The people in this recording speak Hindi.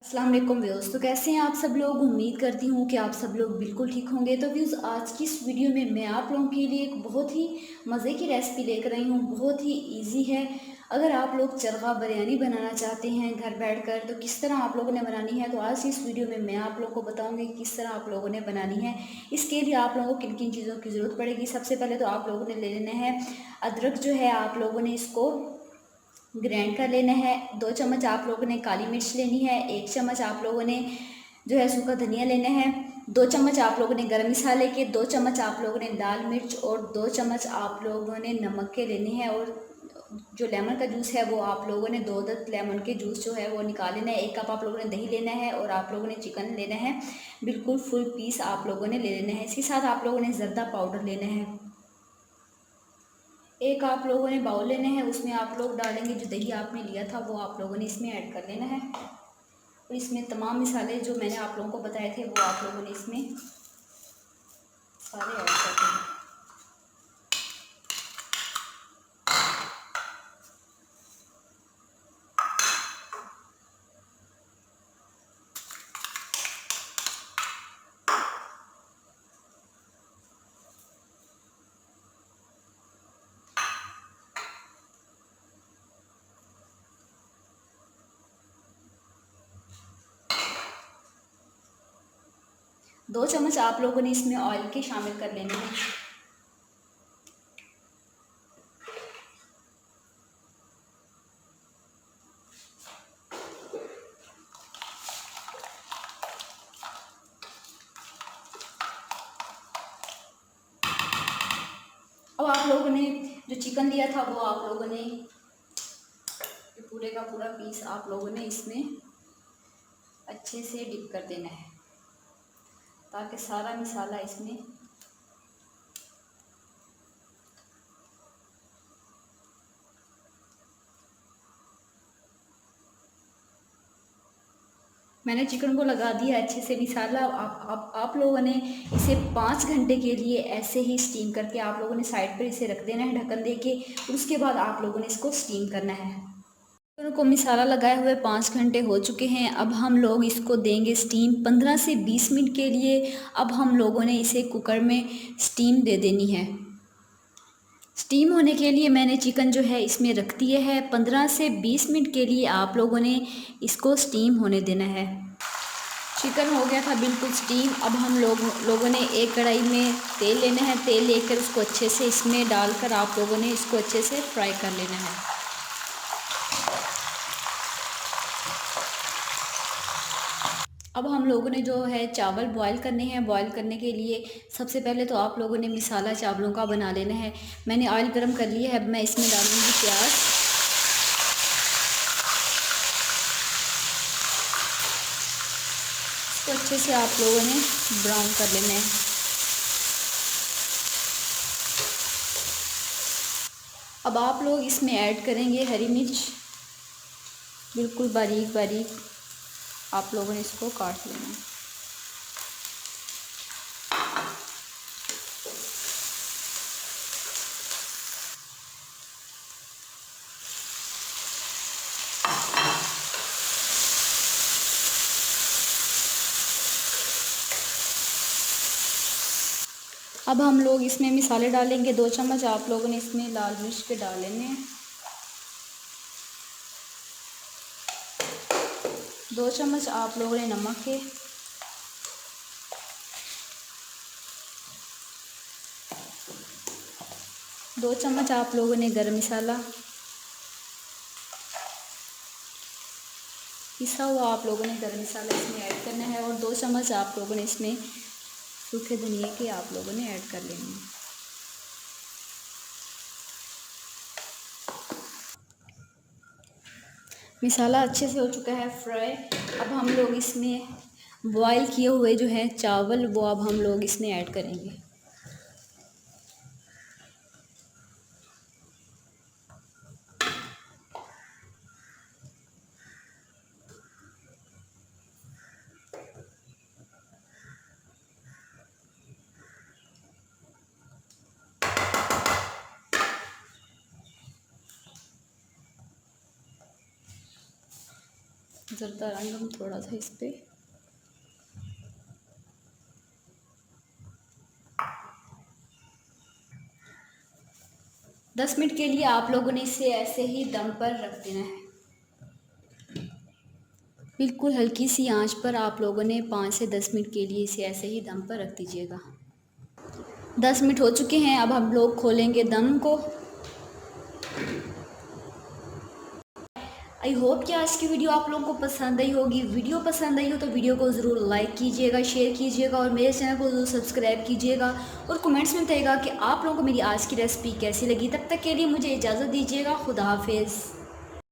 अस्सलाम वालेकुम व्यूज़। तो कैसे हैं आप सब लोग। उम्मीद करती हूँ कि आप सब लोग बिल्कुल ठीक होंगे। तो व्यूज़, आज की इस वीडियो में मैं आप लोगों के लिए एक बहुत ही मज़े की रेसिपी लेकर आई हूँ। बहुत ही इजी है। अगर आप लोग चरगा बिरयानी बनाना चाहते हैं घर बैठकर, तो किस तरह आप लोगों ने बनानी है, तो आज की इस वीडियो में मैं आप लोगों को बताऊँगी कि किस तरह आप लोगों ने बनानी है। इसके लिए आप लोगों को किन किन चीज़ों की ज़रूरत पड़ेगी। सबसे पहले तो आप लोगों ने ले लेना है अदरक। जो है आप लोगों ने इसको ग्राइंड कर लेना है। 2 चम्मच आप लोगों ने काली मिर्च लेनी है। 1 चम्मच आप लोगों ने जो है सूखा धनिया लेना है। 2 चम्मच आप लोगों ने गरम मसाले के, 2 चम्मच आप लोगों ने लाल मिर्च और 2 चम्मच आप लोगों ने नमक के लेने हैं। और जो लेमन का जूस है वो आप लोगों ने 2 लेमन के जूस जो है वो निकाल लेना है। 1 कप आप लोगों ने दही लेना है और आप लोगों ने चिकन लेना है। बिल्कुल फुल पीस आप लोगों ने ले लेना है। इसके साथ आप लोगों ने ज़र्दा पाउडर लेना है। एक आप लोगों ने बाउल लेना है, उसमें आप लोग डालेंगे जो दही आपने लिया था वो आप लोगों ने इसमें ऐड कर लेना है। और इसमें तमाम मसाले जो मैंने आप लोगों को बताए थे वो आप लोगों ने इसमें सारे ऐड कर देंगे। 2 चम्मच आप लोगों ने इसमें ऑयल के शामिल कर लेने हैं। अब आप लोगों ने जो चिकन लिया था वो आप लोगों ने पूरे का पूरा पीस आप लोगों ने इसमें अच्छे से डिप कर देना है, ताकि सारा मसाला इसमें मैंने चिकन को लगा दिया अच्छे से मसाला। आप लोगों ने इसे 5 घंटे के लिए ऐसे ही स्टीम करके आप लोगों ने साइड पर इसे रख देना है ढक्कन दे के। उसके बाद आप लोगों ने इसको स्टीम करना है। चिकन को मसाला लगाए हुए 5 घंटे हो चुके हैं। अब हम लोग इसको देंगे स्टीम 15 से 20 मिनट के लिए। अब हम लोगों ने इसे कुकर में स्टीम दे देनी है। स्टीम होने के लिए मैंने चिकन जो है इसमें रख दिए है। 15 से 20 मिनट के लिए आप लोगों ने इसको स्टीम होने देना है। चिकन हो गया था बिल्कुल स्टीम। अब हम लोगों ने एक कढ़ाई में तेल लेना है। तेल लेकर उसको अच्छे से इसमें डालकर आप लोगों ने इसको अच्छे से फ्राई कर लेना है। अब हम लोगों ने जो है चावल बॉईल करने हैं। बॉईल करने के लिए सबसे पहले तो आप लोगों ने मसाला चावलों का बना लेना है। मैंने ऑयल गरम कर लिया है। अब मैं इसमें डालूँगी प्याज। इसको अच्छे से आप लोगों ने ब्राउन कर लेना है। अब आप लोग इसमें ऐड करेंगे हरी मिर्च। बिल्कुल बारीक बारीक आप लोगों ने इसको काट लेना है। अब हम लोग इसमें मसाले डालेंगे। 2 चम्मच आप लोगों ने इसमें लाल मिर्च के डाल लेने हैं। 2 चम्मच आप लोगों ने नमक के, 2 चम्मच आप लोगों ने गरम मसाला पिसा हुआ आप लोगों ने गरम मसाला इसमें ऐड करना है। और 2 चम्मच आप लोगों ने इसमें सूखे धनिए के आप लोगों ने ऐड कर लेने हैं। मसाला अच्छे से हो चुका है फ्राई। अब हम लोग इसमें बॉईल किए हुए जो है चावल वो अब हम लोग इसमें ऐड करेंगे। ज़रदा रंग हम थोड़ा सा इस पे दस मिनट के लिए आप लोगों ने इसे ऐसे ही दम पर रख देना है। बिल्कुल हल्की सी आंच पर आप लोगों ने 5 से 10 मिनट के लिए इसे ऐसे ही दम पर रख दीजिएगा। 10 मिनट हो चुके हैं, अब हम लोग खोलेंगे दम को। आई होप कि आज की वीडियो आप लोगों को पसंद आई होगी। वीडियो पसंद आई हो तो वीडियो को ज़रूर लाइक कीजिएगा, शेयर कीजिएगा और मेरे चैनल को ज़रूर सब्सक्राइब कीजिएगा और कमेंट्स में बताइएगा कि आप लोगों को मेरी आज की रेसिपी कैसी लगी। तब तक के लिए मुझे इजाज़त दीजिएगा। खुदा हाफिज़।